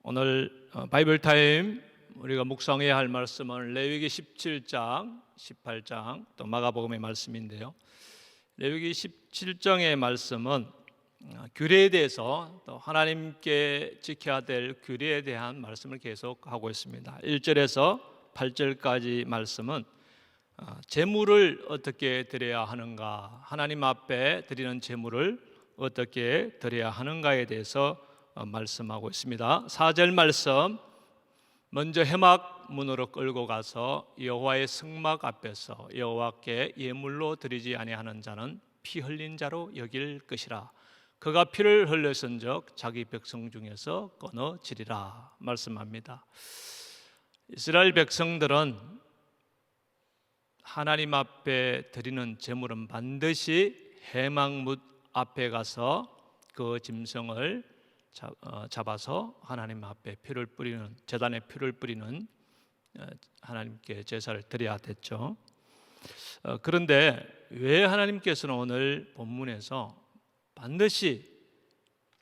오늘 바이블 타임 우리가 묵상해야 할 말씀은 레위기 17장, 18장 또 마가복음의 말씀인데요. 레위기 17장의 말씀은 규례에 대해서 또 하나님께 지켜야 될 규례에 대한 말씀을 계속하고 있습니다. 1절에서 8절까지 말씀은 제물을 어떻게 드려야 하는가, 하나님 앞에 드리는 제물을 어떻게 드려야 하는가에 대해서 말씀하고 있습니다. 4절 말씀, 먼저 회막 문으로 끌고 가서 여호와의 성막 앞에서 여호와께 예물로 드리지 아니하는 자는 피 흘린 자로 여길 것이라. 그가 피를 흘렸은즉 자기 백성 중에서 끊어지리라 말씀합니다. 이스라엘 백성들은 하나님 앞에 드리는 제물은 반드시 회막문 앞에 가서 그 짐승을 잡아서 하나님 앞에 피를 뿌리는, 제단에 피를 뿌리는 하나님께 제사를 드려야 됐죠. 그런데 왜 하나님께서는 오늘 본문에서 반드시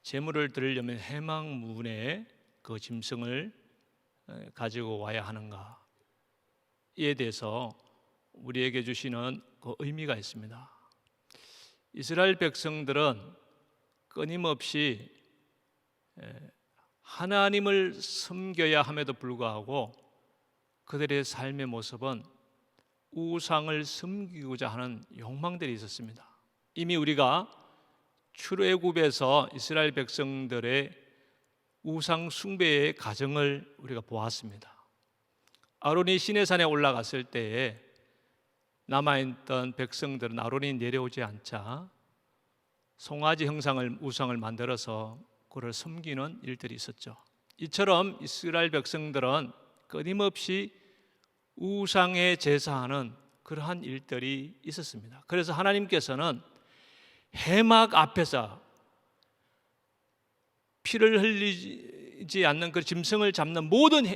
제물을 드리려면 회막문에 그 짐승을 가지고 와야 하는가에 대해서 우리에게 주시는 그 의미가 있습니다. 이스라엘 백성들은 끊임없이 하나님을 섬겨야 함에도 불구하고 그들의 삶의 모습은 우상을 섬기고자 하는 욕망들이 있었습니다. 이미 우리가 출애굽에서 이스라엘 백성들의 우상 숭배의 과정을 우리가 보았습니다. 아론이 시내산에 올라갔을 때에 남아있던 백성들은 아론이 내려오지 않자 송아지 형상을 우상을 만들어서 그를 섬기는 일들이 있었죠. 이처럼 이스라엘 백성들은 끊임없이 우상에 제사하는 그러한 일들이 있었습니다. 그래서 하나님께서는 회막 앞에서 피를 흘리지 않는 그 짐승을 잡는 모든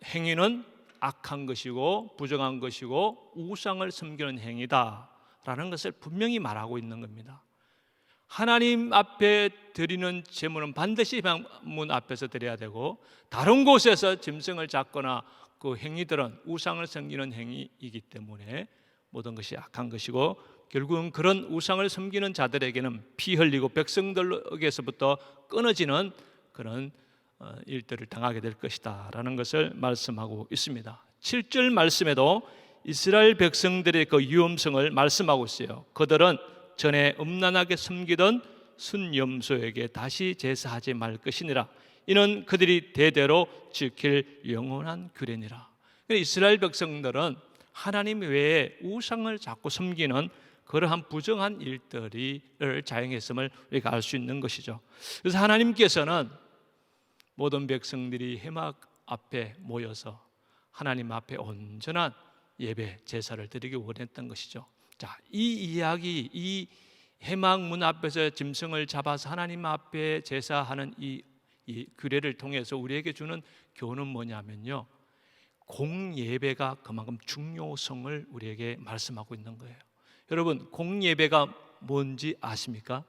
행위는 악한 것이고 부정한 것이고 우상을 섬기는 행위다라는 것을 분명히 말하고 있는 겁니다. 하나님 앞에 드리는 제물은 반드시 회막문 앞에서 드려야 되고, 다른 곳에서 짐승을 잡거나 그 행위들은 우상을 섬기는 행위이기 때문에 모든 것이 악한 것이고, 결국은 그런 우상을 섬기는 자들에게는 피 흘리고 백성들에게서부터 끊어지는 그런 일들을 당하게 될 것이다 라는 것을 말씀하고 있습니다. 7절 말씀에도 이스라엘 백성들의 그 위험성을 말씀하고 있어요. 그들은 전에 음란하게 섬기던 순염소에게 다시 제사하지 말 것이니라. 이는 그들이 대대로 지킬 영원한 규례니라. 이스라엘 백성들은 하나님 외에 우상을 자꾸 섬기는 그러한 부정한 일들을 자행했음을 우리가 알 수 있는 것이죠. 그래서 하나님께서는 모든 백성들이 회막 앞에 모여서 하나님 앞에 온전한 예배, 제사를 드리기 원했던 것이죠. 자, 이 이야기, 이 회막문 앞에서 짐승을 잡아서 하나님 앞에 제사하는 이 규례를 통해서 우리에게 주는 교훈은 뭐냐면요, 공예배가 그만큼 중요성을 우리에게 말씀하고 있는 거예요. 여러분, 공예배가 뭔지 아십니까?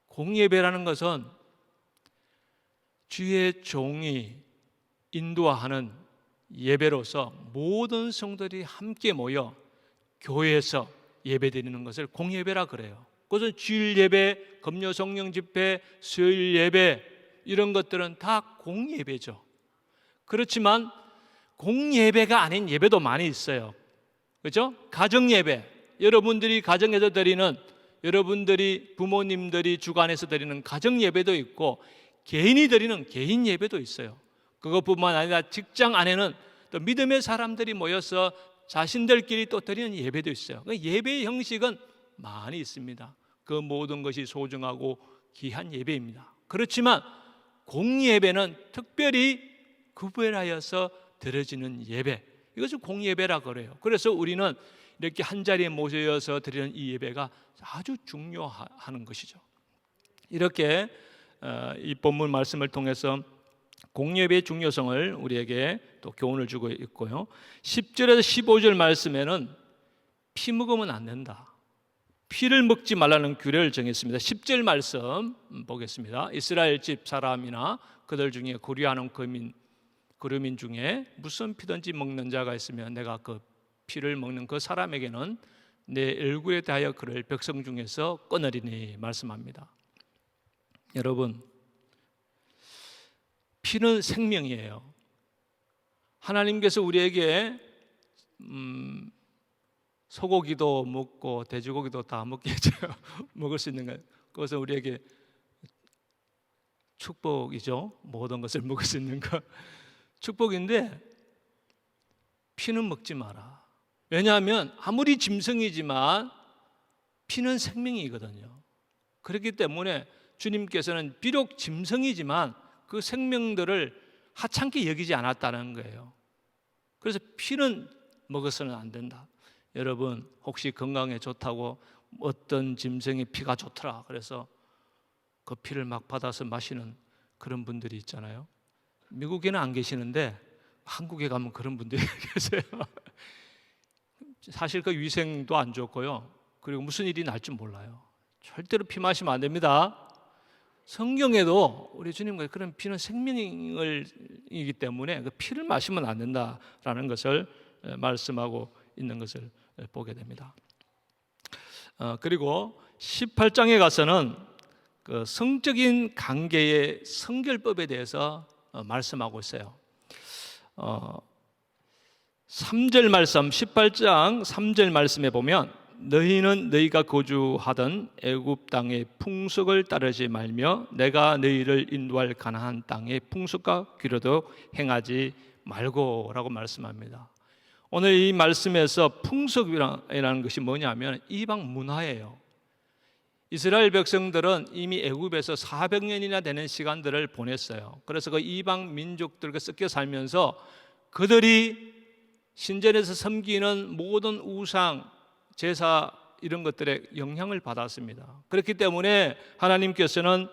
공예배라는 것은 주의 종이 인도하는 예배로서 모든 성도들이 함께 모여 교회에서 예배드리는 것을 공예배라 그래요. 그것은 주일 예배, 금요 성령 집회, 수요일 예배, 이런 것들은 다 공예배죠. 그렇지만 공예배가 아닌 예배도 많이 있어요. 그렇죠? 가정 예배, 여러분들이 가정에서 드리는, 여러분들이 부모님들이 주관해서 드리는 가정 예배도 있고, 개인이 드리는 개인 예배도 있어요. 그것뿐만 아니라 직장 안에는 또 믿음의 사람들이 모여서 자신들끼리 또 드리는 예배도 있어요. 예배의 형식은 많이 있습니다. 그 모든 것이 소중하고 귀한 예배입니다. 그렇지만 공예배는 특별히 구별하여서 드려지는 예배, 이것을 공예배라 그래요. 그래서 우리는 이렇게 한자리에 모여서 드리는 이 예배가 아주 중요한 것이죠. 이렇게 이 본문 말씀을 통해서 공예배의 중요성을 우리에게 또 교훈을 주고 있고요. 10절에서 15절 말씀에는 피 먹으면 안 된다, 피를 먹지 말라는 규례를 정했습니다. 10절 말씀 보겠습니다. 이스라엘 집 사람이나 그들 중에 고려하는 거류민 중에 무슨 피든지 먹는 자가 있으면 내가 그 피를 먹는 그 사람에게는 내 얼굴에 대하여 그를 백성 중에서 끊으리니 말씀합니다. 여러분, 피는 생명이에요. 하나님께서 우리에게 소고기도 먹고 돼지고기도 다 먹게 해줘요. 먹을 수 있는 것, 그것은 우리에게 축복이죠. 모든 것을 먹을 수 있는 것 축복인데, 피는 먹지 마라. 왜냐하면 아무리 짐승이지만 피는 생명이거든요. 그렇기 때문에 주님께서는 비록 짐승이지만 그 생명들을 하찮게 여기지 않았다는 거예요. 그래서 피는 먹어서는 안 된다. 여러분, 혹시 건강에 좋다고 어떤 짐승의 피가 좋더라 그래서 그 피를 막 받아서 마시는 그런 분들이 있잖아요. 미국에는 안 계시는데 한국에 가면 그런 분들이 계세요. 사실 그 위생도 안 좋고요, 그리고 무슨 일이 날 줄 몰라요. 절대로 피 마시면 안 됩니다. 성경에도 우리 주님과 그런 피는 생명이기 때문에 그 피를 마시면 안 된다라는 것을 말씀하고 있는 것을 보게 됩니다. 그리고 18장에 가서는 그 성적인 관계의 성결법에 대해서 말씀하고 있어요. 3절 말씀, 18장 3절 말씀에 보면 너희는 너희가 거주하던 애굽 땅의 풍속을 따르지 말며 내가 너희를 인도할 가나안 땅의 풍속과 규례도 행하지 말고라고 말씀합니다. 오늘 이 말씀에서 풍속이라는 것이 뭐냐면 이방 문화예요. 이스라엘 백성들은 이미 애굽에서 400년이나 되는 시간들을 보냈어요. 그래서 그 이방 민족들과 섞여 살면서 그들이 신전에서 섬기는 모든 우상, 제사 이런 것들에 영향을 받았습니다. 그렇기 때문에 하나님께서는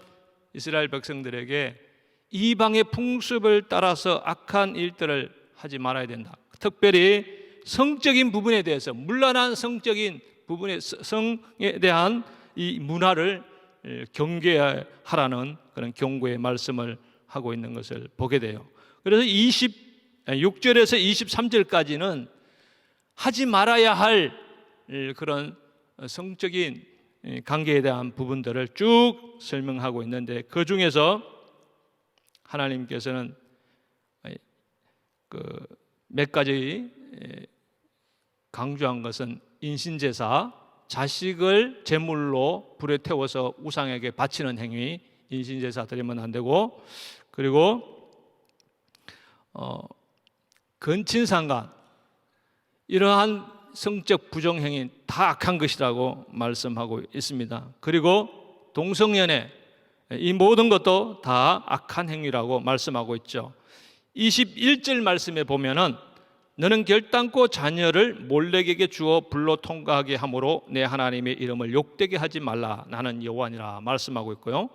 이스라엘 백성들에게 이방의 풍습을 따라서 악한 일들을 하지 말아야 된다. 특별히 성적인 부분에 대해서, 문란한 성적인 부분의 성에 대한 이 문화를 경계하라는 그런 경고의 말씀을 하고 있는 것을 보게 돼요. 그래서 26절에서 23절까지는 하지 말아야 할 그런 성적인 관계에 대한 부분들을 쭉 설명하고 있는데, 그 중에서 하나님께서는 몇 가지 강조한 것은 인신제사, 자식을 제물로 불에 태워서 우상에게 바치는 행위, 인신제사 드리면 안 되고, 그리고 근친상간, 이러한 성적 부정행위 다 악한 것이라고 말씀하고 있습니다. 그리고 동성연애, 이 모든 것도 다 악한 행위라고 말씀하고 있죠. 21절 말씀에 보면은 너는 결단코 자녀를 몰렉에게 주어 불로 통과하게 함으로 내 하나님의 이름을 욕되게 하지 말라. 나는 여호와니라 말씀하고 있고요.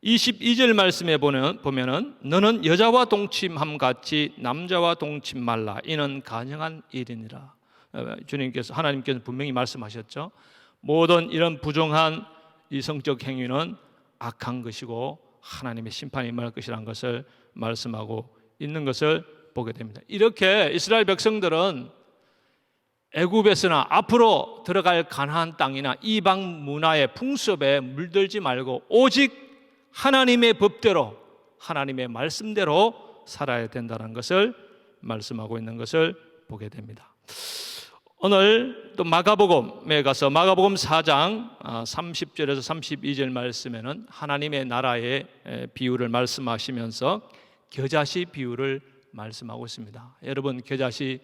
22절 말씀에 보면은 너는 여자와 동침함 같이 남자와 동침 말라. 이는 간영한 일이니라. 주님께서, 하나님께서 분명히 말씀하셨죠. 모든 이런 부정한 이 성적 행위는 악한 것이고 하나님의 심판이 임할 것이라는 것을 말씀하고 있는 것을 보게 됩니다. 이렇게 이스라엘 백성들은 애굽에서나 앞으로 들어갈 가나안 땅이나 이방 문화의 풍습에 물들지 말고 오직 하나님의 법대로, 하나님의 말씀대로 살아야 된다는 것을 말씀하고 있는 것을 보게 됩니다. 오늘 또 마가복음에 가서 마가복음 4장 30절에서 32절 말씀에는 하나님의 나라의 비유를 말씀하시면서 겨자씨 비유를 말씀하고 있습니다. 여러분, 겨자씨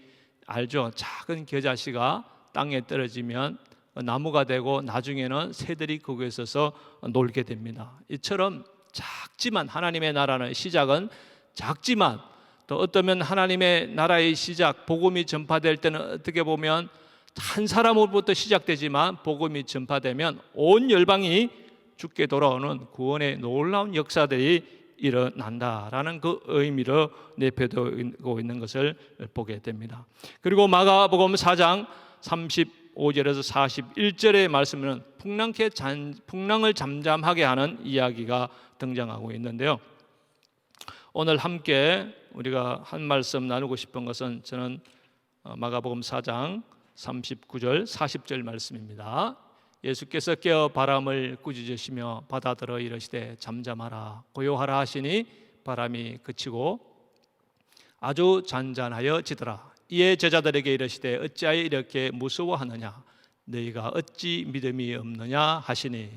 알죠? 작은 겨자씨가 땅에 떨어지면 나무가 되고 나중에는 새들이 거기에 있어서 놀게 됩니다. 이처럼 작지만, 하나님의 나라는 시작은 작지만, 또 어쩌면 하나님의 나라의 시작, 복음이 전파될 때는 어떻게 보면 한 사람으로부터 시작되지만 복음이 전파되면 온 열방이 주께 돌아오는 구원의 놀라운 역사들이 일어난다라는 그 의미로 내포되고 있는 것을 보게 됩니다. 그리고 마가복음 4장 35절에서 41절의 말씀은 풍랑을 잠잠하게 하는 이야기가 등장하고 있는데요. 오늘 함께 우리가 한 말씀 나누고 싶은 것은 저는 마가복음 4장 39절 40절 말씀입니다. 예수께서 깨어 바람을 꾸짖으시며 바다들어 이르시되 잠잠하라 고요하라 하시니 바람이 그치고 아주 잔잔하여 지더라. 이에 제자들에게 이르시되 어찌하여 이렇게 무서워하느냐 너희가 어찌 믿음이 없느냐 하시니,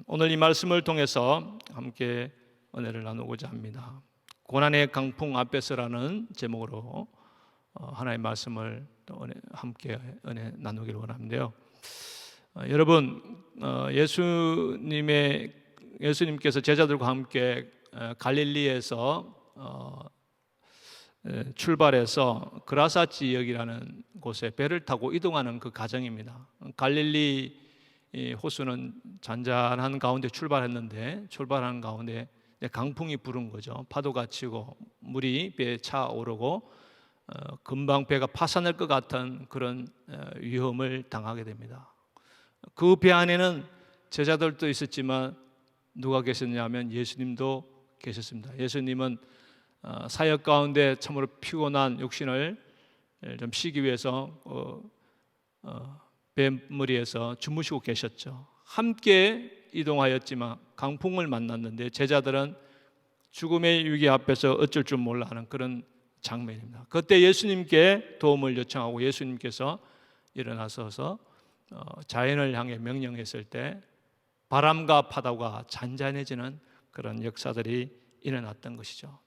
오늘 이 말씀을 통해서 함께 은혜를 나누고자 합니다. 고난의 강풍 앞에서라는 제목으로 하나의 말씀을 함께 은혜 나누기를 원하는데요. 여러분, 예수님께서 제자들과 함께 갈릴리에서 출발해서 그라사 지역이라는 곳에 배를 타고 이동하는 그 과정입니다. 갈릴리 호수는 잔잔한 가운데 출발하는 가운데 강풍이 부른 거죠. 파도가 치고 물이 배에 차오르고 금방 배가 파산할 것 같은 그런 위험을 당하게 됩니다. 그 배 안에는 제자들도 있었지만 누가 계셨냐면 예수님도 계셨습니다. 예수님은 사역 가운데 참으로 피곤한 육신을 좀 쉬기 위해서 뱃머리에서 주무시고 계셨죠. 함께 이동하였지만 강풍을 만났는데 제자들은 죽음의 위기 앞에서 어쩔 줄 몰라 하는 그런 장면입니다. 그때 예수님께 도움을 요청하고 예수님께서 일어나서서 자연을 향해 명령했을 때 바람과 파도가 잔잔해지는 그런 역사들이 일어났던 것이죠.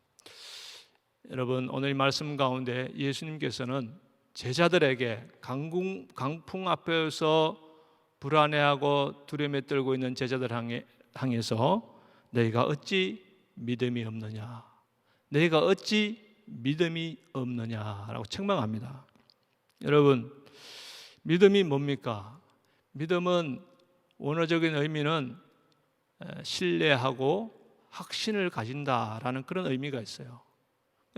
여러분, 오늘 말씀 가운데 예수님께서는 제자들에게 강풍 앞에서 불안해하고 두려움에 떨고 있는 제자들 향해서 너희가 어찌 믿음이 없느냐, 너희가 어찌 믿음이 없느냐라고 책망합니다. 여러분, 믿음이 뭡니까? 믿음은 원어적인 의미는 신뢰하고 확신을 가진다라는 그런 의미가 있어요.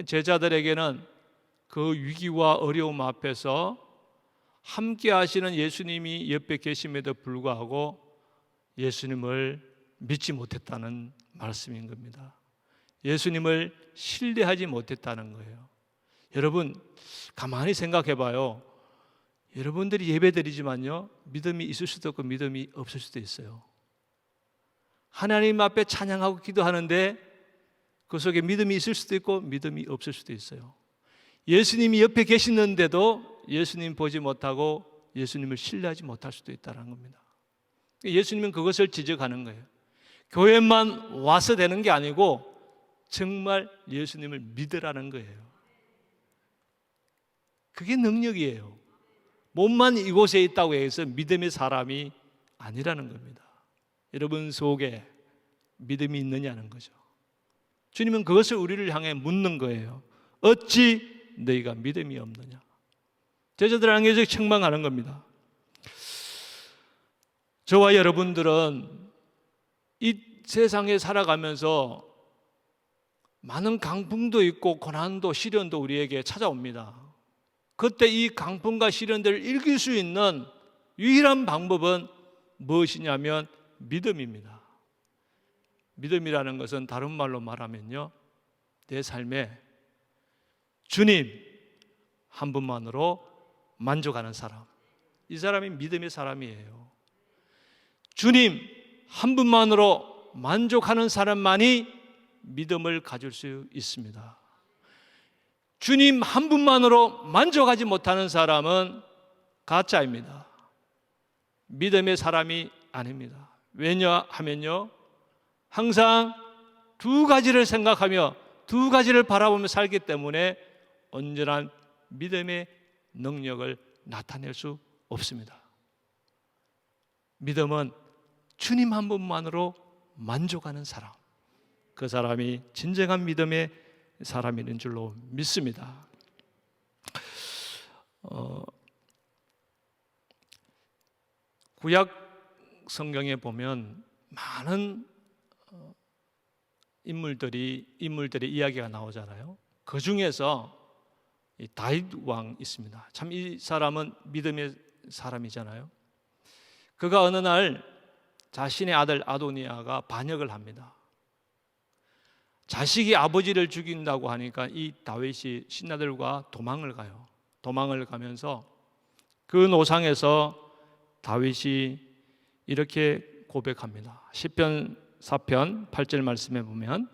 제자들에게는 그 위기와 어려움 앞에서 함께 하시는 예수님이 옆에 계심에도 불구하고 예수님을 믿지 못했다는 말씀인 겁니다. 예수님을 신뢰하지 못했다는 거예요. 여러분, 가만히 생각해 봐요. 여러분들이 예배드리지만요, 믿음이 있을 수도 있고 믿음이 없을 수도 있어요. 하나님 앞에 찬양하고 기도하는데 그 속에 믿음이 있을 수도 있고 믿음이 없을 수도 있어요. 예수님이 옆에 계시는데도 예수님 보지 못하고 예수님을 신뢰하지 못할 수도 있다는 겁니다. 예수님은 그것을 지적하는 거예요. 교회만 와서 되는 게 아니고 정말 예수님을 믿으라는 거예요. 그게 능력이에요. 몸만 이곳에 있다고 해서 믿음의 사람이 아니라는 겁니다. 여러분 속에 믿음이 있느냐는 거죠. 주님은 그것을 우리를 향해 묻는 거예요. 어찌 너희가 믿음이 없느냐. 제자들 향해서 책망하는 겁니다. 저와 여러분들은 이 세상에 살아가면서 많은 강풍도 있고 고난도 시련도 우리에게 찾아옵니다. 그때 이 강풍과 시련들을 이길 수 있는 유일한 방법은 무엇이냐면 믿음입니다. 믿음이라는 것은 다른 말로 말하면요, 내 삶에 주님 한 분만으로 만족하는 사람, 이 사람이 믿음의 사람이에요. 주님 한 분만으로 만족하는 사람만이 믿음을 가질 수 있습니다. 주님 한 분만으로 만족하지 못하는 사람은 가짜입니다. 믿음의 사람이 아닙니다. 왜냐하면요, 항상 두 가지를 생각하며 두 가지를 바라보며 살기 때문에 온전한 믿음의 능력을 나타낼 수 없습니다. 믿음은 주님 한 분만으로 만족하는 사람, 그 사람이 진정한 믿음의 사람인 줄로 믿습니다. 구약 성경에 보면 많은 인물들의 이야기가 나오잖아요. 그 중에서 다윗 왕 있습니다. 참 이 사람은 믿음의 사람이잖아요. 그가 어느 날 자신의 아들 아도니아가 반역을 합니다. 자식이 아버지를 죽인다고 하니까 이 다윗이 신하들과 도망을 가요. 도망을 가면서 그 노상에서 다윗이 이렇게 고백합니다. 시편 4편 8절 말씀에 보면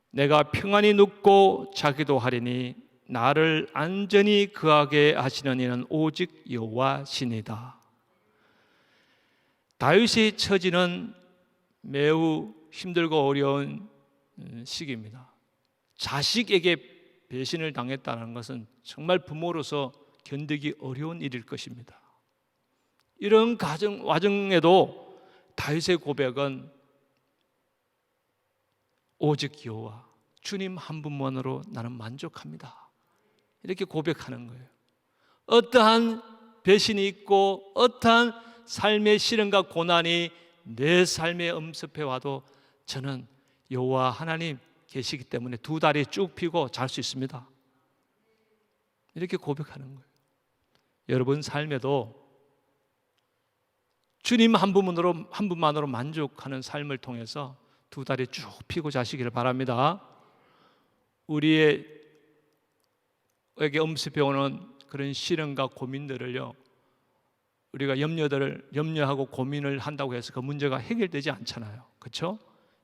내가 평안히 눕고 자기도 하리니 나를 안전히 거하게 하시는 이는 오직 여호와시니이다. 다윗의 처지는 매우 힘들고 어려운 시기입니다. 자식에게 배신을 당했다는 것은 정말 부모로서 견디기 어려운 일일 것입니다. 이런 와중에도 다윗의 고백은 오직 여호와, 주님 한 분만으로 나는 만족합니다. 이렇게 고백하는 거예요. 어떠한 배신이 있고 어떠한 삶의 시련과 고난이 내 삶에 엄습해 와도 저는 여호와 하나님 계시기 때문에 두 다리 쭉 펴고 잘 수 있습니다. 이렇게 고백하는 거예요. 여러분 삶에도 주님 한 분만으로 만족하는 삶을 통해서 두 다리 쭉 펴고 자시기를 바랍니다. 우리에게 엄습해 오는 그런 시련과 고민들을요, 우리가 염려하고 고민을 한다고 해서 그 문제가 해결되지 않잖아요. 그렇죠?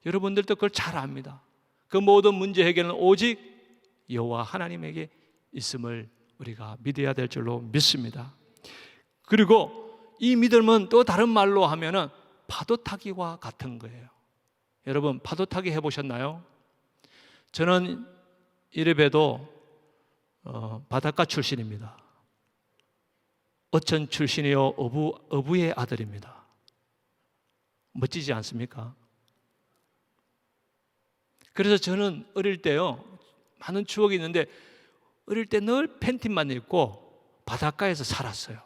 여러분들도 그걸 잘 압니다. 그 모든 문제 해결은 오직 여호와 하나님에게 있음을 우리가 믿어야 될 줄로 믿습니다. 그리고 이 믿음은 또 다른 말로 하면은 파도 타기와 같은 거예요. 여러분 파도 타기 해보셨나요? 저는 이래봬도 바닷가 출신입니다. 어촌 출신이요 어부의 아들입니다. 멋지지 않습니까? 그래서 저는 어릴 때요, 많은 추억이 있는데 어릴 때 늘 팬티만 입고 바닷가에서 살았어요.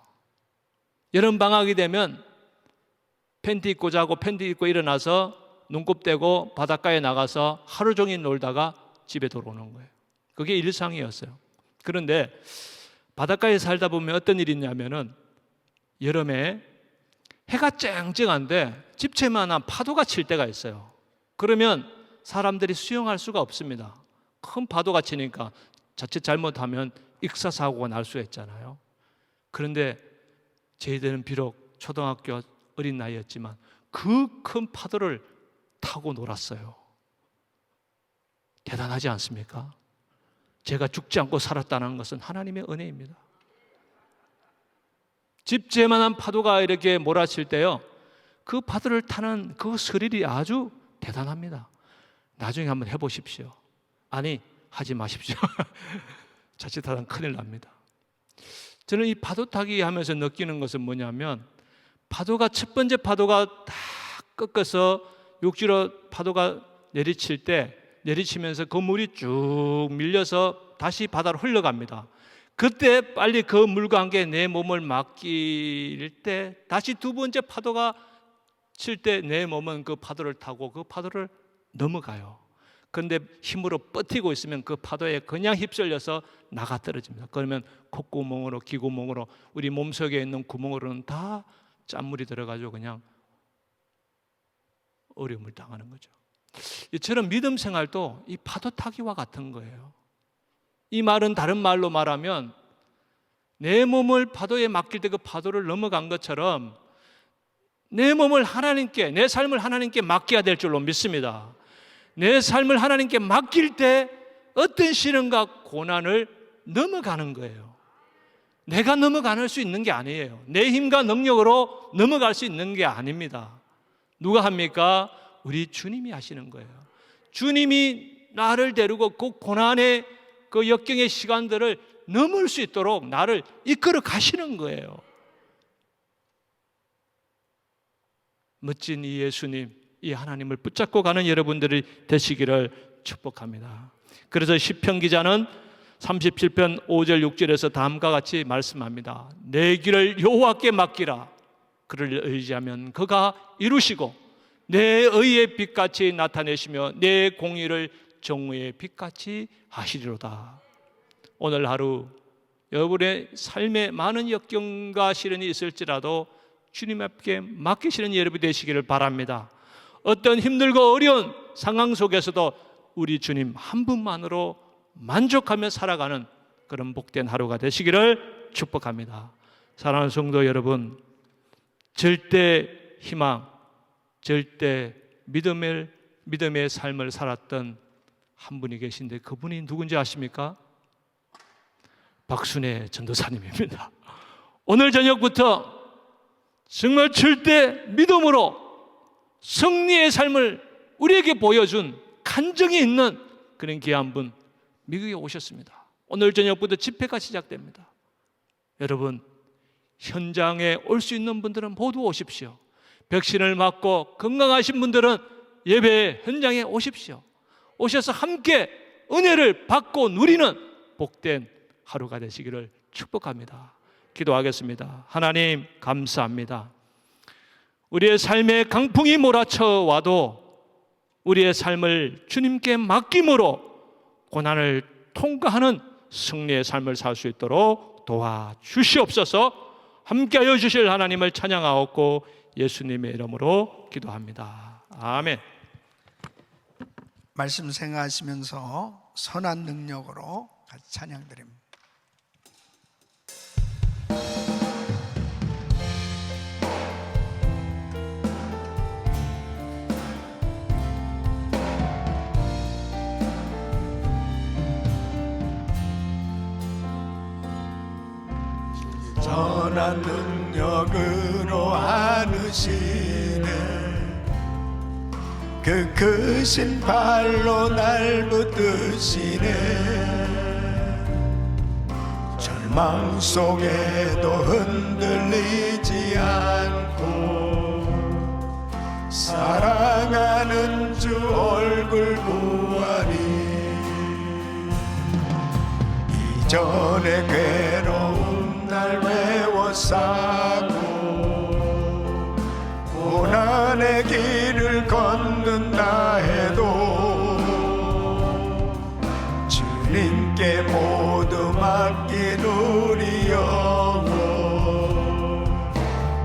여름방학이 되면 팬티 입고 자고 팬티 입고 일어나서 눈곱 떼고 바닷가에 나가서 하루 종일 놀다가 집에 돌아오는 거예요. 그게 일상이었어요. 그런데 바닷가에 살다 보면 어떤 일이 있냐면은 여름에 해가 쨍쨍한데 집채만한 파도가 칠 때가 있어요. 그러면 사람들이 수영할 수가 없습니다. 큰 파도가 치니까 자칫 잘못하면 익사사고가 날 수 있잖아요. 그런데 저희들은 비록 초등학교 어린 나이였지만 그 큰 파도를 타고 놀았어요. 대단하지 않습니까? 제가 죽지 않고 살았다는 것은 하나님의 은혜입니다. 집채만한 파도가 이렇게 몰아칠 때요, 그 파도를 타는 그 스릴이 아주 대단합니다. 나중에 한번 해보십시오. 아니, 하지 마십시오. 자칫하면 큰일 납니다. 저는 이 파도 타기 하면서 느끼는 것은 뭐냐면, 파도가 첫 번째 파도가 다 꺾어서 육지로 파도가 내리치면서 그 물이 쭉 밀려서 다시 바다로 흘러갑니다. 그때 빨리 그 물과 함께 내 몸을 맡길 때 다시 두 번째 파도가 칠 때 내 몸은 그 파도를 타고 그 파도를 넘어가요. 그런데 힘으로 버티고 있으면 그 파도에 그냥 휩쓸려서 나가 떨어집니다. 그러면 콧구멍으로 귀구멍으로 우리 몸속에 있는 구멍으로는 다 짠물이 들어가지고 그냥 어려움을 당하는 거죠. 이처럼 믿음 생활도 이 파도 타기와 같은 거예요. 이 말은 다른 말로 말하면 내 몸을 파도에 맡길 때 그 파도를 넘어간 것처럼 내 몸을 하나님께, 내 삶을 하나님께 맡겨야 될 줄로 믿습니다. 내 삶을 하나님께 맡길 때 어떤 시련과 고난을 넘어가는 거예요. 내가 넘어갈 수 있는 게 아니에요. 내 힘과 능력으로 넘어갈 수 있는 게 아닙니다. 누가 합니까? 우리 주님이 하시는 거예요. 주님이 나를 데리고 그 고난의 그 역경의 시간들을 넘을 수 있도록 나를 이끌어 가시는 거예요. 멋진 이 예수님, 이 하나님을 붙잡고 가는 여러분들이 되시기를 축복합니다. 그래서 시편 기자는 37편 5절 6절에서 다음과 같이 말씀합니다. 내 길을 여호와께 맡기라. 그를 의지하면 그가 이루시고 내 의의 빛같이 나타내시며 내 공의를 정의의 빛같이 하시리로다. 오늘 하루 여러분의 삶에 많은 역경과 시련이 있을지라도 주님 앞에 맡기시는 여러분이 되시기를 바랍니다. 어떤 힘들고 어려운 상황 속에서도 우리 주님 한 분만으로 만족하며 살아가는 그런 복된 하루가 되시기를 축복합니다. 사랑하는 성도 여러분, 절대 희망, 절대 믿음의 삶을 살았던 한 분이 계신데 그분이 누군지 아십니까? 박순애 전도사님입니다. 오늘 저녁부터 정말 절대 믿음으로 승리의 삶을 우리에게 보여준 간증이 있는 그런 귀한 분 미국에 오셨습니다. 오늘 저녁부터 집회가 시작됩니다. 여러분, 현장에 올 수 있는 분들은 모두 오십시오. 백신을 맞고 건강하신 분들은 예배 현장에 오십시오. 오셔서 함께 은혜를 받고 누리는 복된 하루가 되시기를 축복합니다. 기도하겠습니다. 하나님 감사합니다. 우리의 삶에 강풍이 몰아쳐 와도 우리의 삶을 주님께 맡김으로 고난을 통과하는 승리의 삶을 살 수 있도록 도와주시옵소서. 함께하여 주실 하나님을 찬양하옵고 예수님의 이름으로 기도합니다. 아멘. 말씀 생각하시면서 선한 능력으로 같이 찬양드립니다. 선한 능력으로 안으시네 그 크신 발로 날 붙드시네 절망 속에도 흔들리지 않고 사랑하는 주 얼굴 보아리 이전의 괴로움 날 메워싸고 고난의 길을 걷는다 해도 주님께 모두 맡긴 우리 영혼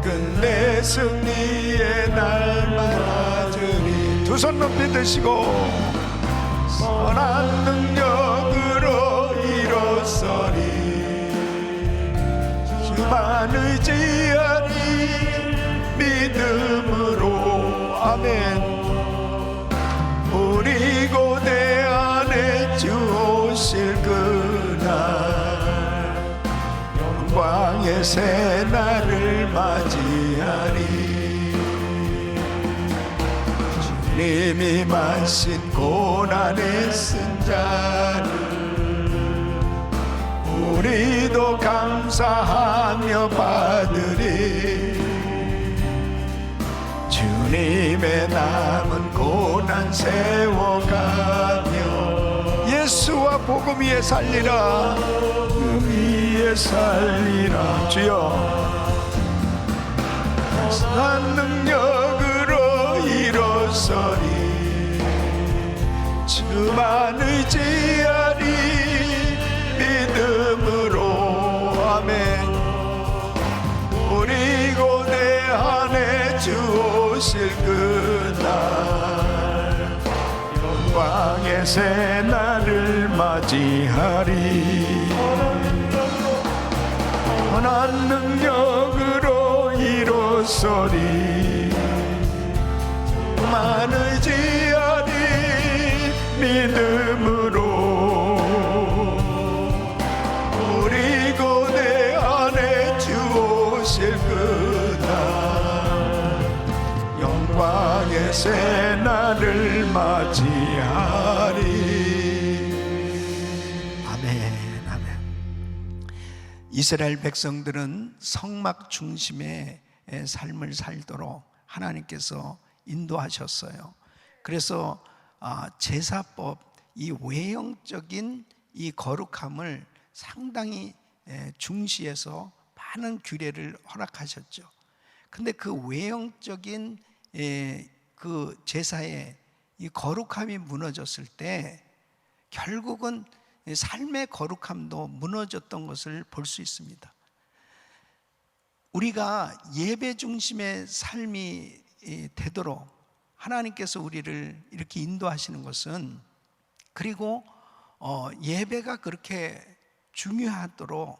끝내 승리의 날만 맞으리 두 손 높이 드시고 선한 능력으로 일어서리 주만 의지하리 믿음으로 아멘 우리 고대 안에 주 오실 그날 영광의 새날을 맞이하리 주님이 마신 고난의 쓴자를 우리도 감사하며 받으리 주님의 남은 고난 세워가며 예수와 복음 위에 살리라 위에 살리라 주여 선한 능력으로 일어서리 주만 의지하리 믿음으로 아멘 우리 고대 안에 주 오실 그날 영광의 새날을 맞이하리 선한 능력으로 일어서리 주만 의지하리 믿음으로 우리 고대 안에 주 오실 그날 영광의 새날을 맞이하리 아멘 아멘. 이스라엘 백성들은 성막 중심의 삶을 살도록 하나님께서 인도하셨어요. 그래서 제사법 이 외형적인 이 거룩함을 상당히 중시해서 많은 규례를 허락하셨죠. 근데 그 외형적인 그 제사의 이 거룩함이 무너졌을 때 결국은 삶의 거룩함도 무너졌던 것을 볼 수 있습니다. 우리가 예배 중심의 삶이 되도록 하나님께서 우리를 이렇게 인도하시는 것은 그리고 예배가 그렇게 중요하도록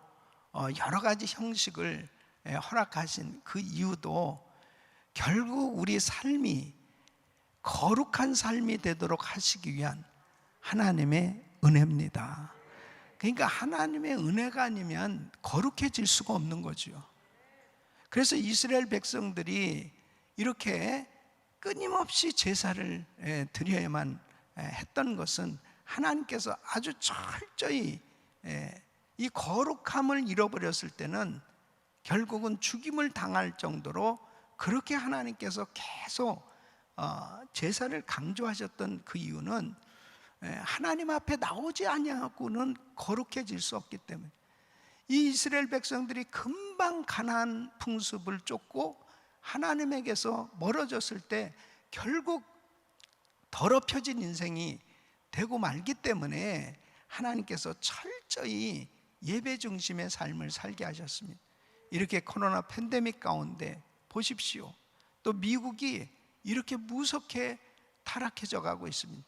여러 가지 형식을 허락하신 그 이유도 결국 우리 삶이 거룩한 삶이 되도록 하시기 위한 하나님의 은혜입니다. 그러니까 하나님의 은혜가 아니면 거룩해질 수가 없는 거죠. 그래서 이스라엘 백성들이 이렇게 끊임없이 제사를 드려야만 했던 것은 하나님께서 아주 철저히 이 거룩함을 잃어버렸을 때는 결국은 죽임을 당할 정도로 그렇게 하나님께서 계속 제사를 강조하셨던 그 이유는 하나님 앞에 나오지 아니하고는 거룩해질 수 없기 때문에, 이 이스라엘 백성들이 금방 가나안 풍습을 쫓고 하나님에게서 멀어졌을 때 결국 더럽혀진 인생이 되고 말기 때문에 하나님께서 철저히 예배 중심의 삶을 살게 하셨습니다. 이렇게 코로나 팬데믹 가운데 보십시오. 또 미국이 이렇게 무섭게 타락해져 가고 있습니다.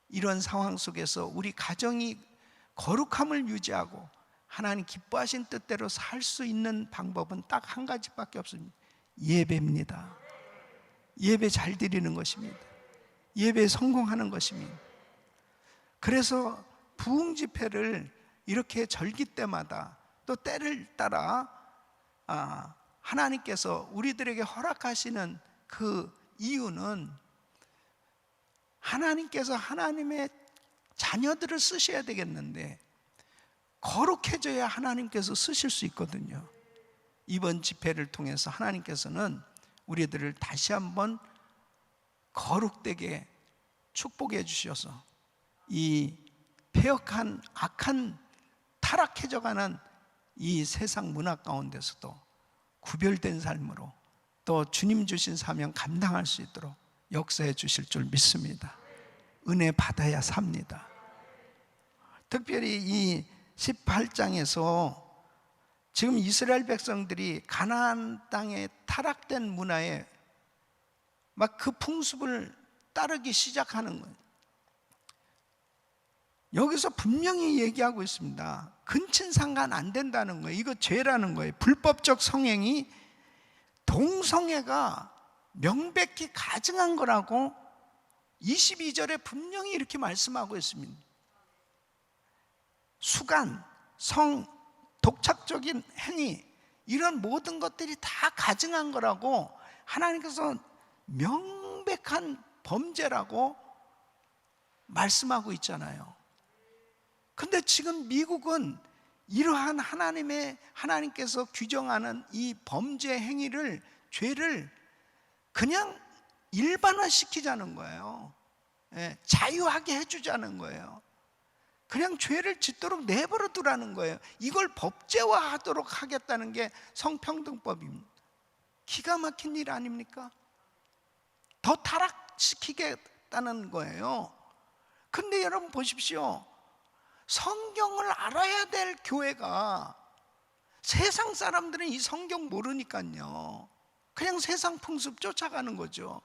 이런 상황 속에서 우리 가정이 거룩함을 유지하고 하나님 기뻐하신 뜻대로 살 수 있는 방법은 딱 한 가지밖에 없습니다. 예배입니다. 예배 잘 드리는 것입니다. 예배에 성공하는 것입니다. 그래서 부흥 집회를 이렇게 절기 때마다 또 때를 따라 하나님께서 우리들에게 허락하시는 그 이유는 하나님께서 하나님의 자녀들을 쓰셔야 되겠는데 거룩해져야 하나님께서 쓰실 수 있거든요. 이번 집회를 통해서 하나님께서는 우리들을 다시 한번 거룩되게 축복해 주셔서 이 폐역한 악한 타락해져가는 이 세상 문화 가운데서도 구별된 삶으로 또 주님 주신 사명 감당할 수 있도록 역사해 주실 줄 믿습니다. 은혜 받아야 삽니다. 특별히 이 18장에서 지금 이스라엘 백성들이 가나안 땅에 타락된 문화에 막 그 풍습을 따르기 시작하는 거예요. 여기서 분명히 얘기하고 있습니다. 근친상간 안 된다는 거예요. 이거 죄라는 거예요. 불법적 성행이 동성애가 명백히 가증한 거라고 22절에 분명히 이렇게 말씀하고 있습니다. 수간, 성, 독착적인 행위, 이런 모든 것들이 다 가증한 거라고 하나님께서 명백한 범죄라고 말씀하고 있잖아요. 근데 지금 미국은 이러한 하나님께서 규정하는 이 범죄 행위를, 죄를 그냥 일반화시키자는 거예요. 자유하게 해주자는 거예요. 그냥 죄를 짓도록 내버려 두라는 거예요. 이걸 법제화하도록 하겠다는 게 성평등법입니다. 기가 막힌 일 아닙니까? 더 타락시키겠다는 거예요. 근데 여러분 보십시오. 성경을 알아야 될 교회가, 세상 사람들은 이 성경 모르니까요, 그냥 세상 풍습 쫓아가는 거죠.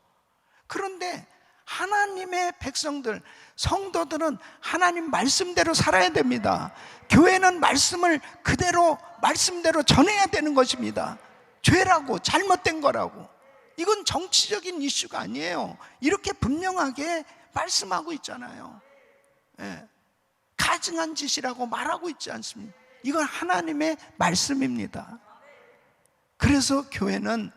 그런데 하나님의 백성들, 성도들은 하나님 말씀대로 살아야 됩니다. 교회는 말씀을 그대로 말씀대로 전해야 되는 것입니다. 죄라고, 잘못된 거라고. 이건 정치적인 이슈가 아니에요. 이렇게 분명하게 말씀하고 있잖아요. 가증한 짓이라고 말하고 있지 않습니까? 이건 하나님의 말씀입니다. 그래서 교회는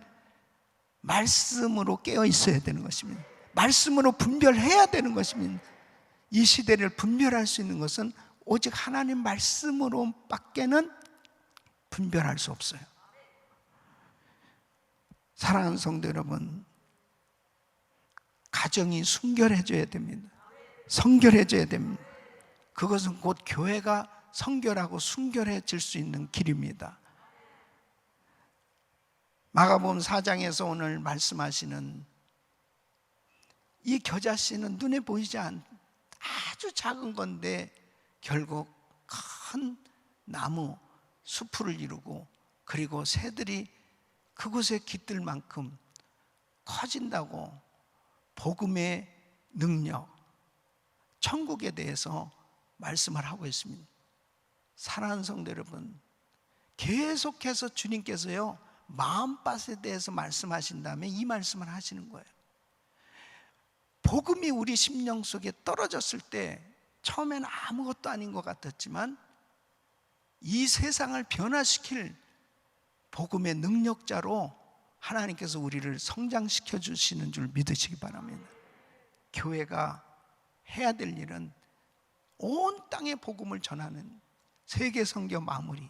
말씀으로 깨어 있어야 되는 것입니다. 말씀으로 분별해야 되는 것입니다. 이 시대를 분별할 수 있는 것은 오직 하나님 말씀으로 밖에는 분별할 수 없어요. 사랑하는 성도 여러분, 가정이 순결해져야 됩니다. 성결해져야 됩니다. 그것은 곧 교회가 성결하고 순결해질 수 있는 길입니다. 마가복음 4장에서 오늘 말씀하시는 이 겨자씨는 눈에 보이지 않는 아주 작은 건데 결국 큰 나무, 수풀을 이루고, 그리고 새들이 그곳에 깃들 만큼 커진다고 복음의 능력, 천국에 대해서 말씀을 하고 있습니다. 사랑하는 성도 여러분, 계속해서 주님께서요 마음밭에 대해서 말씀하신 다음에 이 말씀을 하시는 거예요. 복음이 우리 심령 속에 떨어졌을 때 처음에는 아무것도 아닌 것 같았지만 이 세상을 변화시킬 복음의 능력자로 하나님께서 우리를 성장시켜 주시는 줄 믿으시기 바랍니다. 교회가 해야 될 일은 온 땅에 복음을 전하는 세계 선교 마무리,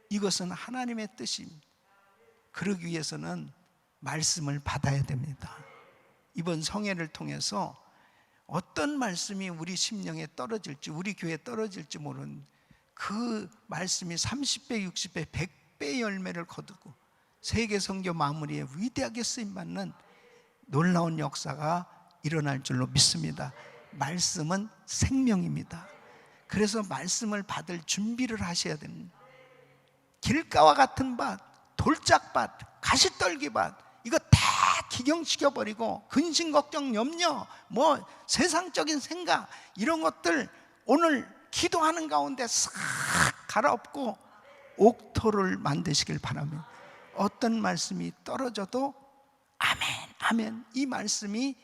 이것은 하나님의 뜻입니다. 그러기 위해서는 말씀을 받아야 됩니다. 이번 성회를 통해서 어떤 말씀이 우리 심령에 떨어질지, 우리 교회에 떨어질지 모르는 그 말씀이 30배, 60배, 100배의 열매를 거두고 세계 선교 마무리에 위대하게 쓰임받는 놀라운 역사가 일어날 줄로 믿습니다. 말씀은 생명입니다. 그래서 말씀을 받을 준비를 하셔야 됩니다. 길가와 같은 밭, 돌짝밭, 가시떨기밭, 이거 다 기경시켜버리고 근심, 걱정, 염려, 세상적인 생각 이런 것들 오늘 기도하는 가운데 싹 갈아엎고 옥토를 만드시길 바랍니다. 어떤 말씀이 떨어져도 아멘, 아멘, 이 말씀이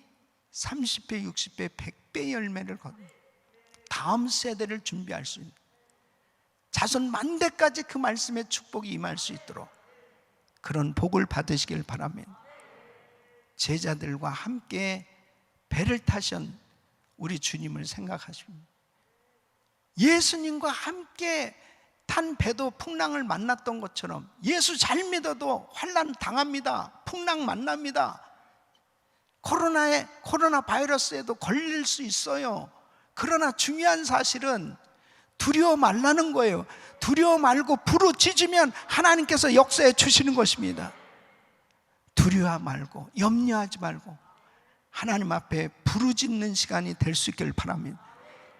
30배, 60배, 100배 열매를 거둔 다음 세대를 준비할 수 있는, 자손 만대까지 그 말씀의 축복이 임할 수 있도록 그런 복을 받으시길 바랍니다. 제자들과 함께 배를 타신 우리 주님을 생각하십니다. 예수님과 함께 탄 배도 풍랑을 만났던 것처럼 예수 잘 믿어도 환난 당합니다. 풍랑 만납니다. 코로나 바이러스에도 걸릴 수 있어요. 그러나 중요한 사실은 두려워 말라는 거예요. 두려워 말고 부르짖으면 하나님께서 역사해 주시는 것입니다. 두려워 말고 염려하지 말고 하나님 앞에 부르짖는 시간이 될 수 있길 바랍니다.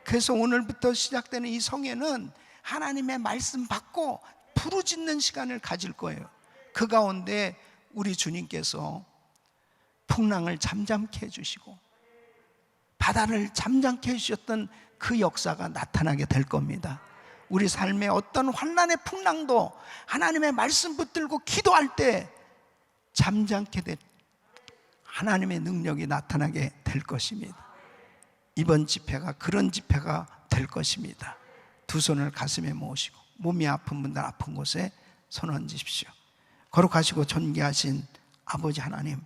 그래서 오늘부터 시작되는 이 성회는 하나님의 말씀 받고 부르짖는 시간을 가질 거예요. 그 가운데 우리 주님께서 풍랑을 잠잠케 해주시고 바다를 잠잠케 해주셨던 그 역사가 나타나게 될 겁니다. 우리 삶의 어떤 환난의 풍랑도 하나님의 말씀 붙들고 기도할 때 잠잠케 될 하나님의 능력이 나타나게 될 것입니다. 이번 집회가 그런 집회가 될 것입니다. 두 손을 가슴에 모으시고 몸이 아픈 분들 아픈 곳에 손 얹으십시오. 거룩하시고 존귀하신 아버지 하나님,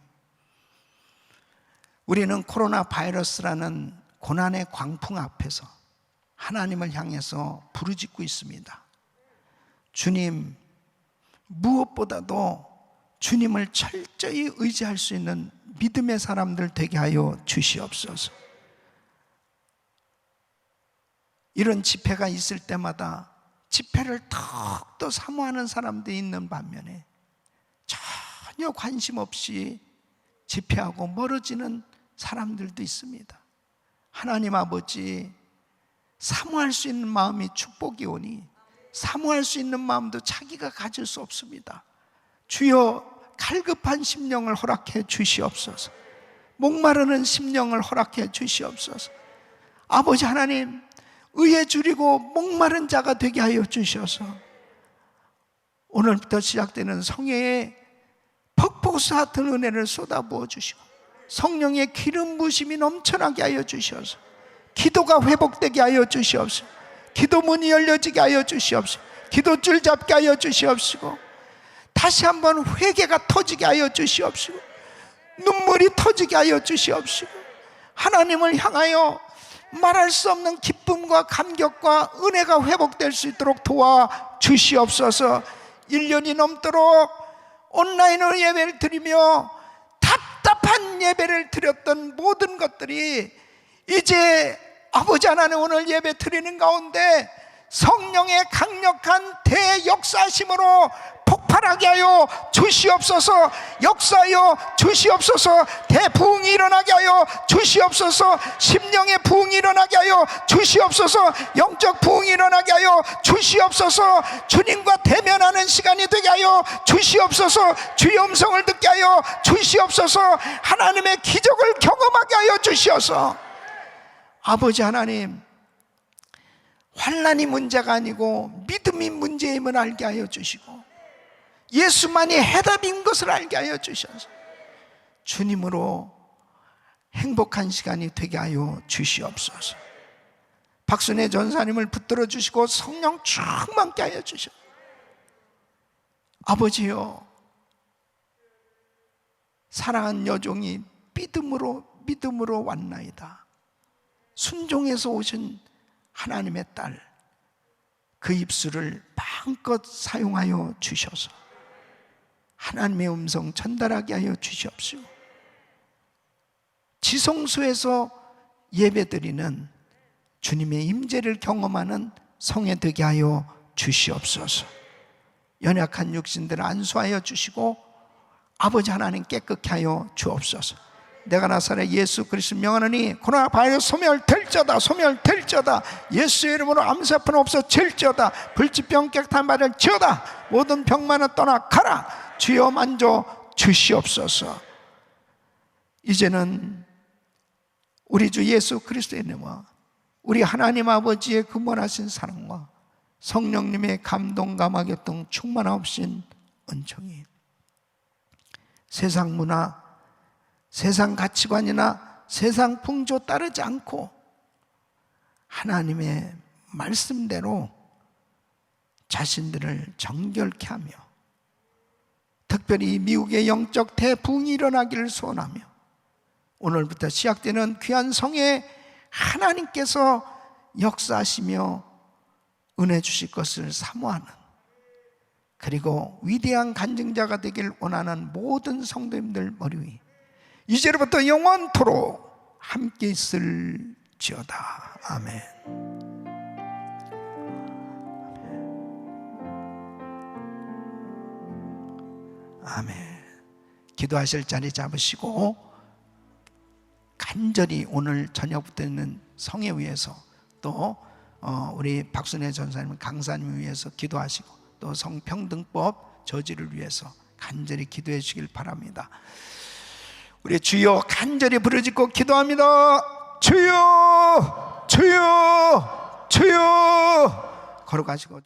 우리는 코로나 바이러스라는 고난의 광풍 앞에서 하나님을 향해서 부르짖고 있습니다. 주님, 무엇보다도 주님을 철저히 의지할 수 있는 믿음의 사람들 되게 하여 주시옵소서. 이런 집회가 있을 때마다 집회를 더욱더 사모하는 사람들이 있는 반면에 전혀 관심 없이 집회하고 멀어지는 사람들도 있습니다. 하나님 아버지, 사모할 수 있는 마음이 축복이 오니 사모할 수 있는 마음도 자기가 가질 수 없습니다. 주여, 갈급한 심령을 허락해 주시옵소서. 목마르는 심령을 허락해 주시옵소서. 아버지 하나님, 의에 줄이고 목마른 자가 되게 하여 주셔서 오늘부터 시작되는 성회에 폭포수 같은 은혜를 쏟아부어 주시고 성령의 기름 부으심이 넘쳐나게 하여 주셔서 기도가 회복되게 하여 주시옵소서. 기도 문이 열려지게 하여 주시옵소서. 기도줄 잡게 하여 주시옵시고 다시 한번 회개가 터지게 하여 주시옵시고 눈물이 터지게 하여 주시옵시고 하나님을 향하여 말할 수 없는 기쁨과 감격과 은혜가 회복될 수 있도록 도와주시옵소서. 1년이 넘도록 온라인으로 예배를 드리며 답답한 예배를 드렸던 모든 것들이 이제 아버지 하나님 오늘 예배 드리는 가운데 성령의 강력한 대역사심으로 폭발하게 하여 주시옵소서. 역사하여 주시옵소서. 대부흥이 일어나게 하여 주시옵소서. 심령의 부흥이 일어나게 하여 주시옵소서. 영적 부흥이 일어나게 하여 주시옵소서. 주님과 대면하는 시간이 되게 하여 주시옵소서. 주의 음성을 듣게 하여 주시옵소서. 하나님의 기적을 경험하게 하여 주시옵소서. 아버지 하나님, 환난이 문제가 아니고 믿음이 문제임을 알게 하여 주시고 예수만이 해답인 것을 알게 하여 주셔서 주님으로 행복한 시간이 되게 하여 주시옵소서. 박순애 전사님을 붙들어 주시고 성령 충만케 하여 주셔. 아버지요, 사랑한 여종이 믿음으로 왔나이다. 순종에서 오신 하나님의 딸, 그 입술을 마음껏 사용하여 주셔서 하나님의 음성 전달하게 하여 주시옵시고, 지성소에서 예배드리는 주님의 임재를 경험하는 성에 되게 하여 주시옵소서. 연약한 육신들을 안수하여 주시고 아버지 하나님 깨끗게 하여 주옵소서. 내가 나사렛 예수 그리스도 명하노니 코로나 바이러스 소멸될지어다, 소멸될지어다. 예수의 이름으로 암세포 없어질지어다. 불치병 깨끗한 받을지어다. 모든 병만은 떠나가라. 주여 만져 주시옵소서. 이제는 우리 주 예수 그리스도의 이름과 우리 하나님 아버지의 근본하신 사랑과 성령님의 감동 감화교통 충만하신 은총이 세상 문화, 세상 가치관이나 세상 풍조 따르지 않고 하나님의 말씀대로 자신들을 정결케 하며, 특별히 미국의 영적 대붕이 일어나기를 소원하며, 오늘부터 시작되는 귀한 성에 하나님께서 역사하시며 은혜 주실 것을 사모하는, 그리고 위대한 간증자가 되길 원하는 모든 성도님들 머리 위 이제로부터 영원토록 함께 있을지어다. 아멘. 아멘. 기도하실 자리 잡으시고 간절히 오늘 저녁부터는 성에 위해서, 또 우리 박순애 전사님 강사님을 위해서 기도하시고, 또 성평등법 저지를 위해서 간절히 기도해 주시길 바랍니다. 우리 주여 간절히 부르짖고 기도합니다. 주여, 주여, 주여. 걸어가시고